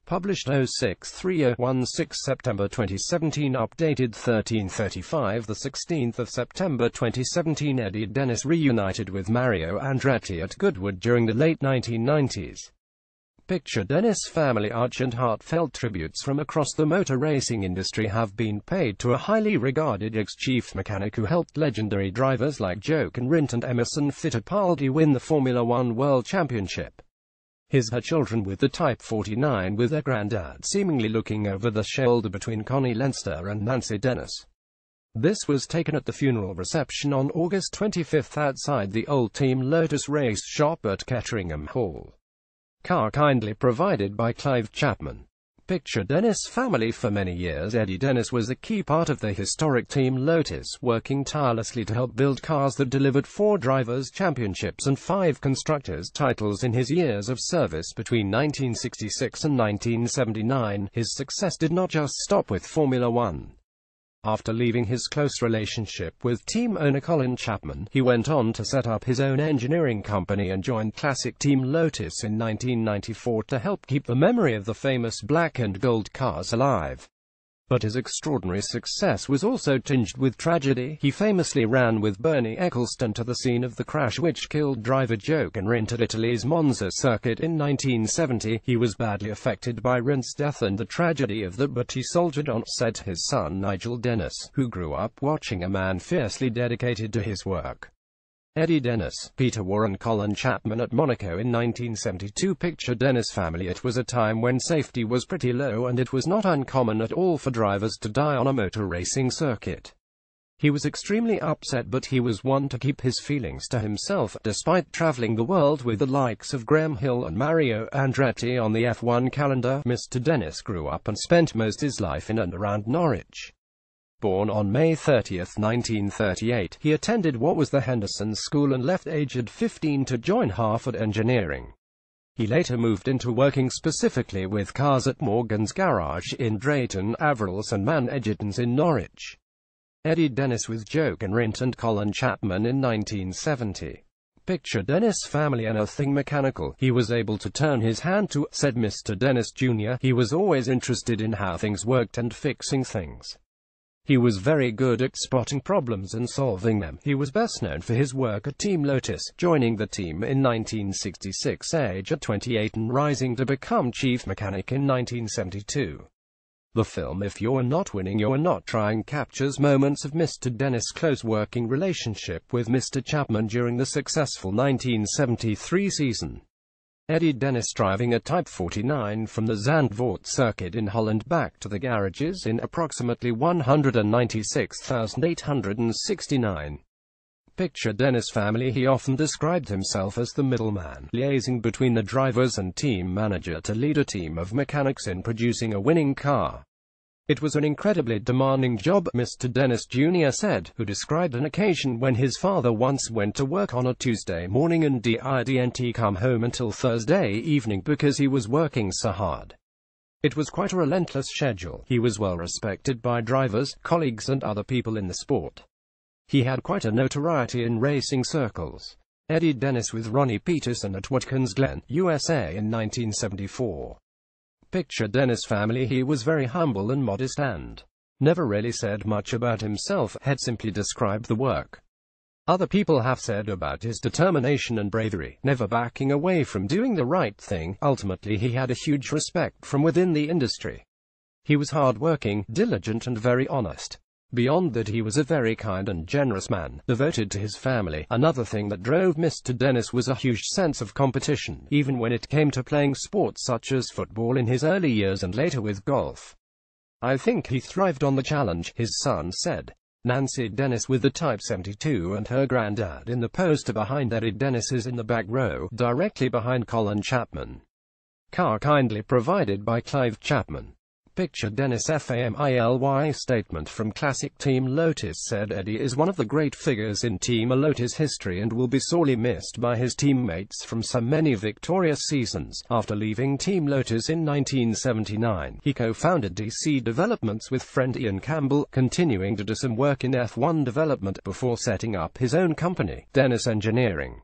Published 06/30/16 September 2017. Updated 13/35 16 September 2017. Eddie Dennis reunited with Mario Andretti at Goodwood during the late 1990s. Picture Dennis family. Arch and heartfelt tributes from across the motor racing industry have been paid to a highly regarded ex-chief mechanic who helped legendary drivers like Jochen Rindt and Emerson Fittipaldi win the Formula One World Championship. Her children with the Type 49, with their granddad seemingly looking over the shoulder between Connie Leinster and Nancy Dennis. This was taken at the funeral reception on August 25 outside the old Team Lotus race shop at Ketteringham Hall. Car kindly provided by Clive Chapman. Picture Dennis family. For many years, Eddie Dennis was a key part of the historic Team Lotus, working tirelessly to help build cars that delivered 4 drivers' championships and 5 constructors' titles in his years of service between 1966 and 1979. His success did not just stop with Formula One. After leaving his close relationship with team owner Colin Chapman, he went on to set up his own engineering company and joined Classic Team Lotus in 1994 to help keep the memory of the famous black and gold cars alive. But his extraordinary success was also tinged with tragedy. He famously ran with Bernie Ecclestone to the scene of the crash which killed driver Jochen Rindt at Italy's Monza circuit in 1970. He was badly affected by Rindt's death and the tragedy of that, but he soldiered on, said his son Nigel Dennis, who grew up watching a man fiercely dedicated to his work. Eddie Dennis, Peter Warren, Colin Chapman at Monaco in 1972. Picture Dennis family. It was a time when safety was pretty low and it was not uncommon at all for drivers to die on a motor racing circuit. He was extremely upset, but he was one to keep his feelings to himself, despite traveling the world with the likes of Graham Hill and Mario Andretti on the F1 calendar. Mr. Dennis grew up and spent most his life in and around Norwich. Born on May 30, 1938, he attended what was the Henderson School and left aged 15 to join Harvard Engineering. He later moved into working specifically with cars at Morgan's Garage in Drayton, Averils and Man Edgerton's in Norwich. Eddie Dennis with Jochen Rindt and Colin Chapman in 1970. Picture Dennis family. Anything mechanical he was able to turn his hand to, said Mr. Dennis Jr. He was always interested in how things worked and fixing things. He was very good at spotting problems and solving them. He was best known for his work at Team Lotus, joining the team in 1966, age at 28, and rising to become chief mechanic in 1972. The film If You're Not Winning You're Not Trying captures moments of Mr. Dennis' close working relationship with Mr. Chapman during the successful 1973 season. Eddie Dennis driving a Type 49 from the Zandvoort circuit in Holland back to the garages in approximately 196,869. Picture Dennis family. He often described himself as the middleman, liaising between the drivers and team manager to lead a team of mechanics in producing a winning car. It was an incredibly demanding job, Mr. Dennis Jr. said, who described an occasion when his father once went to work on a Tuesday morning and didn't come home until Thursday evening because he was working so hard. It was quite a relentless schedule. He was well respected by drivers, colleagues and other people in the sport. He had quite a notoriety in racing circles. Eddie Dennis with Ronnie Peterson at Watkins Glen, USA in 1974. Picture Dennis family. He was very humble and modest and never really said much about himself, had simply described the work. Other people have said about his determination and bravery, never backing away from doing the right thing. Ultimately, he had a huge respect from within the industry. He was hard-working, diligent and very honest. Beyond that, he was a very kind and generous man, devoted to his family. Another thing that drove Mr. Dennis was a huge sense of competition, even when it came to playing sports such as football in his early years and later with golf. I think he thrived on the challenge, his son said. Nancy Dennis with the Type 72 and her granddad in the poster behind Eddie Dennis is in the back row, directly behind Colin Chapman. Car kindly provided by Clive Chapman. Picture Dennis family. Statement from Classic Team Lotus said Eddie is one of the great figures in Team Lotus history and will be sorely missed by his teammates from so many victorious seasons. After leaving Team Lotus in 1979, he co-founded DC Developments with friend Ian Campbell, continuing to do some work in F1 development before setting up his own company, Dennis Engineering.